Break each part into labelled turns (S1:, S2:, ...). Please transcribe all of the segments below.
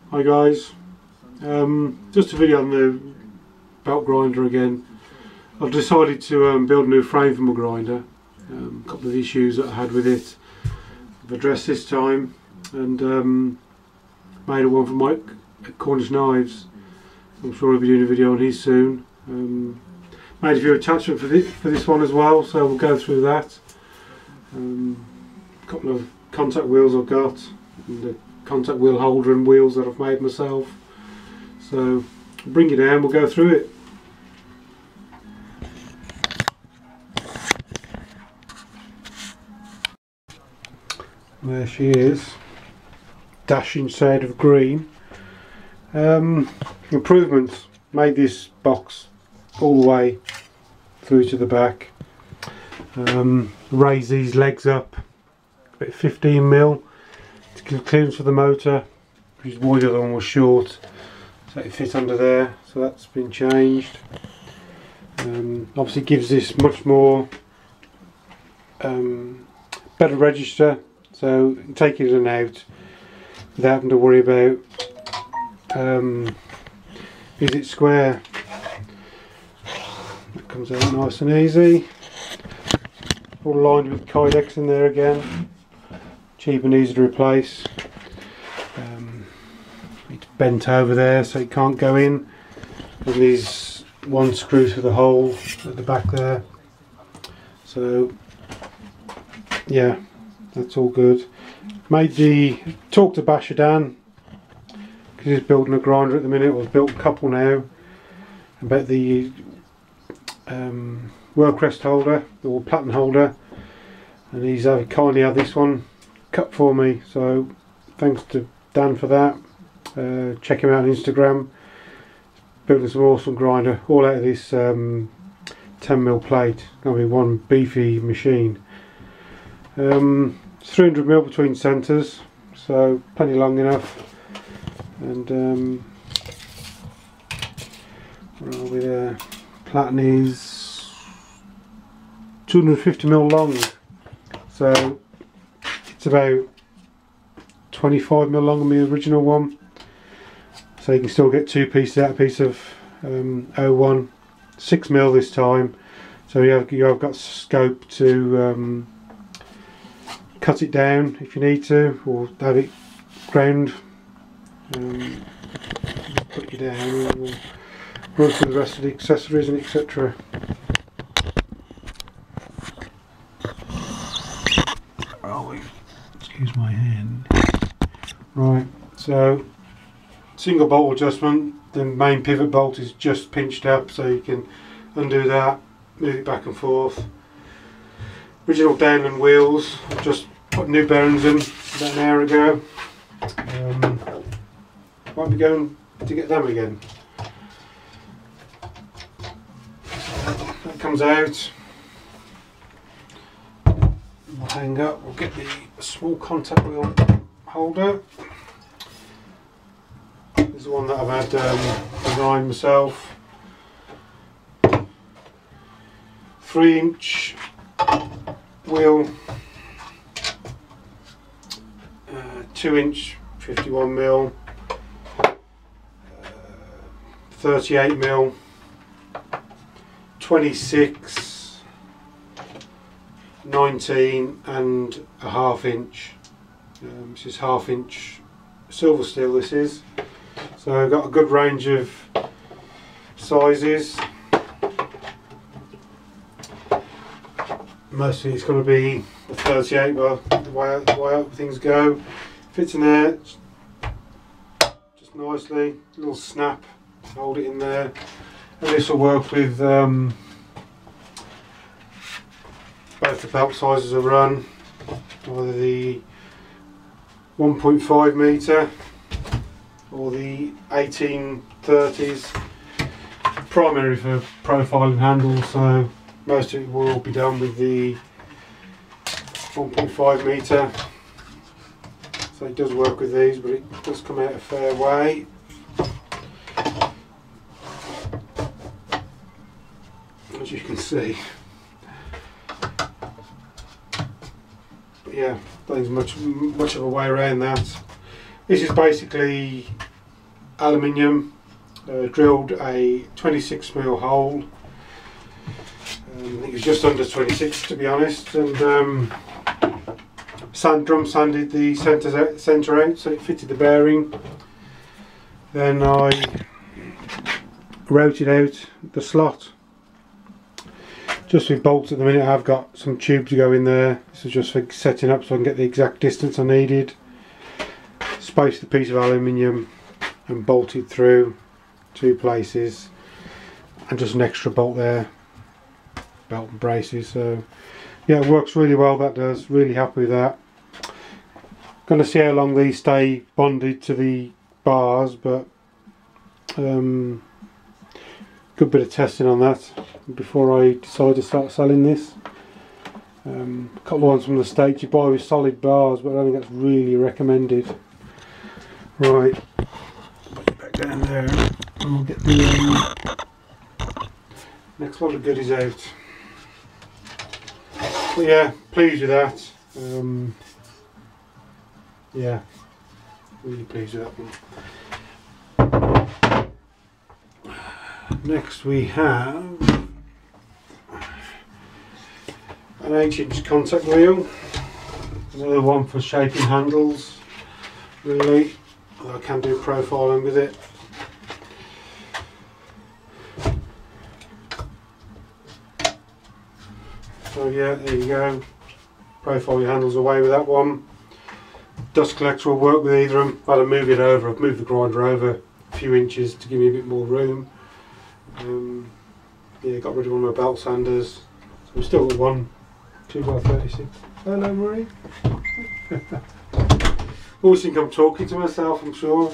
S1: Hi guys, just a video on the belt grinder again. I've decided to build a new frame for my grinder. A couple of issues that I had with it I've addressed this time, and made a one for Mike at Cornish Knives. I'm sure he'll be doing a video on his soon. Made a few attachments for this one as well, so we'll go through that. A couple of contact wheels I've got, and the contact wheel holder and wheels that I've made myself. So I'll bring you down, we'll go through it. There she is, dashing shade of green. Improvements, made this box all the way through to the back. Raise these legs up about 15mm to give clearance for the motor, which is why the other one was short, so it fits under there. So that's been changed. Obviously gives this much more better register, so you can take it in and out without having to worry about is it square. That comes out nice and easy. All lined with Kydex in there again, cheap and easy to replace. It's bent over there so it can't go in, and there's one screw through the hole at the back there. So yeah, that's all good. Talked to Basher Dan, because he's building a grinder at the minute, or he's built a couple now, about the work rest holder or plattern holder, and he's kindly had this one cut for me, so thanks to Dan for that. Check him out on Instagram. Building some awesome grinder all out of this 10mm plate. It's going to be one beefy machine. 300mm between centres, so plenty long enough. And where are we there? Plattern is 250mm long, so it's about 25mm long on the original one. So you can still get two pieces out of a piece of 01, 6mm this time. So you have got scope to cut it down if you need to, or have it ground. Put you down and we'll run through the rest of the accessories and etc. Oh, excuse my hand. Right, so single bolt adjustment. The main pivot bolt is just pinched up, so you can undo that, move it back and forth. Original downland wheels, I've just put new bearings in about an hour ago. Might be going to get them again. That comes out. We'll hang up. We'll get the small contact wheel holder. This is the one that I've had designed myself. 3-inch wheel, 2-inch 51mm, 38mm, 26, 19 and a half-inch. This is half-inch silver steel, this is. So I've got a good range of sizes. Mostly it's going to be the 38, well, the way things go. Fits in there just nicely, a little snap, hold it in there. And this will work with both the belt sizes I run, either the 1.5 metre or the 1830s, primary for profiling handles, so most of it will all be done with the 1.5 metre. So it does work with these, but it does come out a fair way. As you can see. But yeah, there's much of a way around that. This is basically aluminium, drilled a 26mm hole. I think it was just under 26 to be honest, and drum sanded the centre out so it fitted the bearing. Then I routed out the slot just with bolts. At the minute I've got some tube to go in there. This is just for setting up so I can get the exact distance I needed. Spaced the piece of aluminium and bolted through 2 places, and just an extra bolt there, belt and braces. So yeah, it works really well, that does. Really happy with that. Going to see how long these stay bonded to the bars, but good bit of testing on that before I decide to start selling this. A couple of ones from the States you buy with solid bars, but I don't think that's really recommended. Right, put it back down there and we'll get the next lot of goodies out. But yeah, pleased with that. Yeah, really pleased with that one. Next we have an 8-inch contact wheel, another one for shaping handles really. I can do profiling with it. So yeah, there you go. Profile your handles away with that one. Dust collector will work with either of them. I've had to move it over. I've moved the grinder over a few inches to give me a bit more room. Yeah, got rid of one of my belt sanders. So we've still got one 2x36. Hello Marie. Always think I'm talking to myself, I'm sure.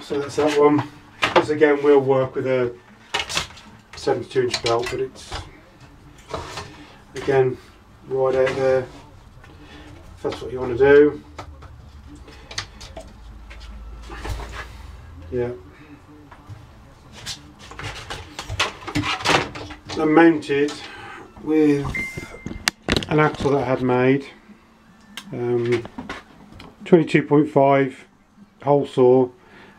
S1: So that's that one. This again will work with a 72-inch belt, but it's again right out there if that's what you want to do. Yeah. I'm mounted with an axle that I had made, 22.5 hole saw,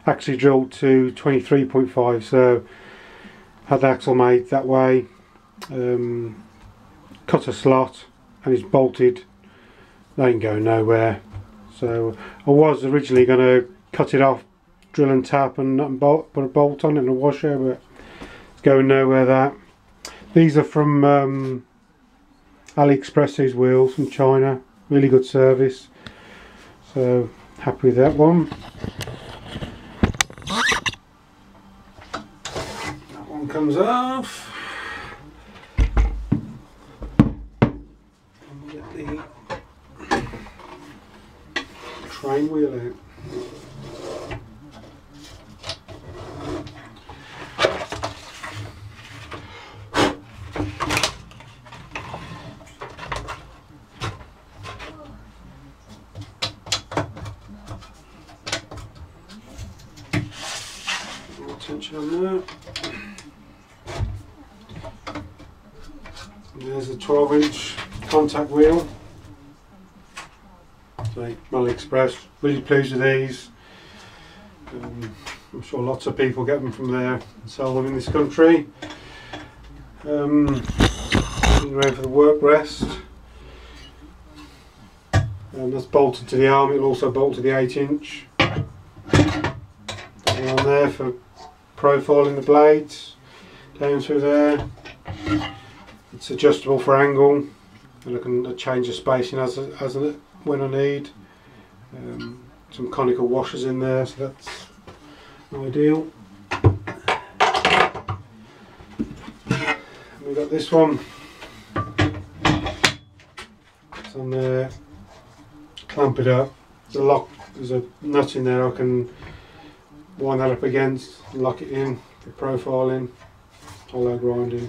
S1: actually drilled to 23.5, so had the axle made that way, cut a slot and it's bolted. They ain't going nowhere. So I was originally going to cut it off, drill and tap and nut and bolt, put a bolt on it and a washer, but it's going nowhere that. These are from AliExpress, these wheels from China, really good service, so happy with that one. That one comes off. And we'll get the train wheel out. Tension on there. And there's a 12-inch contact wheel. So AliExpress, really pleased with these. I'm sure lots of people get them from there and sell them in this country. Around for the work rest. That's bolted to the arm. It'll also bolt to the 8-inch. On there for profiling the blades down through there. It's adjustable for angle, and I can change the spacing as when I need. Some conical washers in there, so that's ideal. We've got this one. It's on there. Clamp it up. There's a lock. There's a nut in there I can wind that up against, lock it in for profiling, hollow grinding.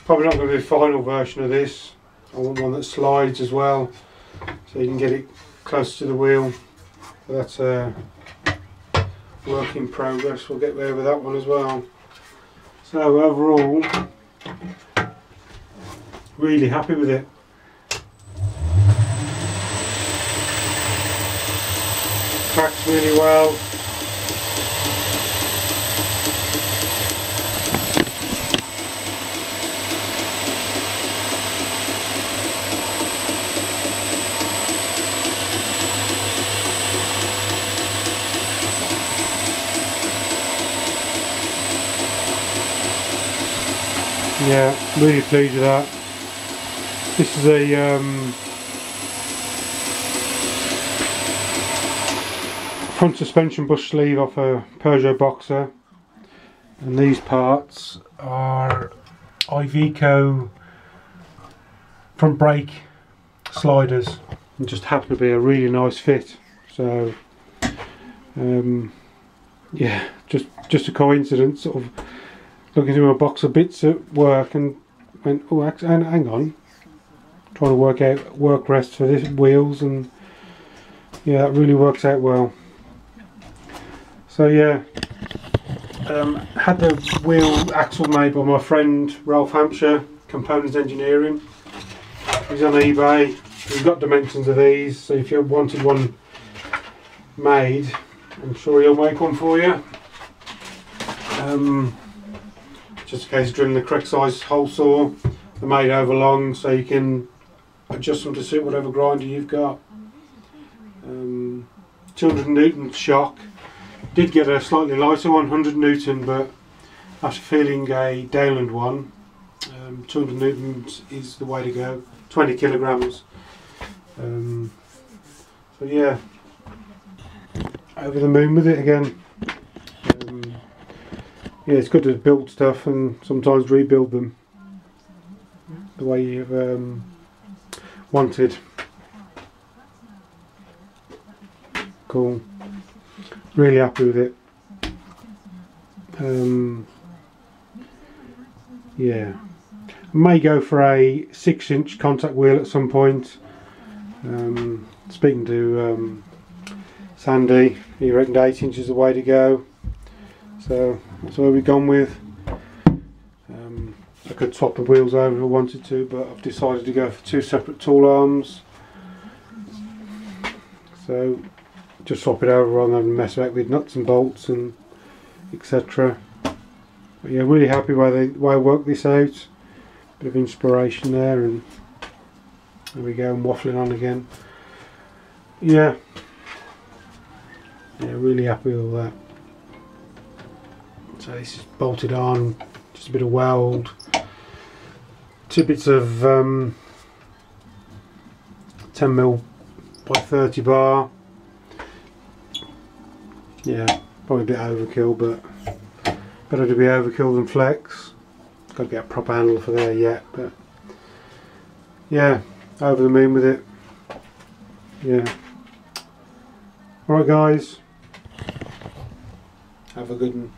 S1: Probably not going to be a final version of this. I want one that slides as well, so you can get it close to the wheel. But that's a work in progress. We'll get there with that one as well. So overall, really happy with it. packs really well. Yeah, really pleased with that. This is a front suspension bush sleeve off a Peugeot Boxer, and these parts are Iveco front brake sliders, and just happen to be a really nice fit. So yeah, just a coincidence. Sort of looking through my box of bits at work and went, oh, hang on, trying to work out work rest for this wheels, and yeah, that really works out well. So yeah, had the wheel axle made by my friend Ralph Hampshire, Components Engineering. He's on eBay. He's got dimensions of these, so if you wanted one made, I'm sure he'll make one for you. Just in case of drilling the correct size hole saw. They're made over long, so you can adjust them to suit whatever grinder you've got. 200 Newton shock. Did get a slightly lighter 100 Newton, but after feeling a Dayland one, 200 Newtons is the way to go. 20 kilograms. So yeah, over the moon with it again. Yeah, it's good to build stuff and sometimes rebuild them the way you've wanted. Cool. Really happy with it. Yeah, I may go for a 6-inch contact wheel at some point. Speaking to Sandy, he reckoned 8 inches is the way to go. So that's where we've gone with. I could swap the wheels over if I wanted to, but I've decided to go for 2 separate tool arms. So just swap it over rather than mess about with nuts and bolts and etc. But yeah, really happy with the way I worked this out. Bit of inspiration there, and there we go, I'm waffling on again. Yeah, really happy with all that. So this is bolted on, just a bit of weld, 2 bits of 10mm by 30 bar. Yeah, probably a bit overkill, but better to be overkill than flex. Got to get a proper handle for there yet, but yeah, over the moon with it. Yeah. Alright guys, have a good one.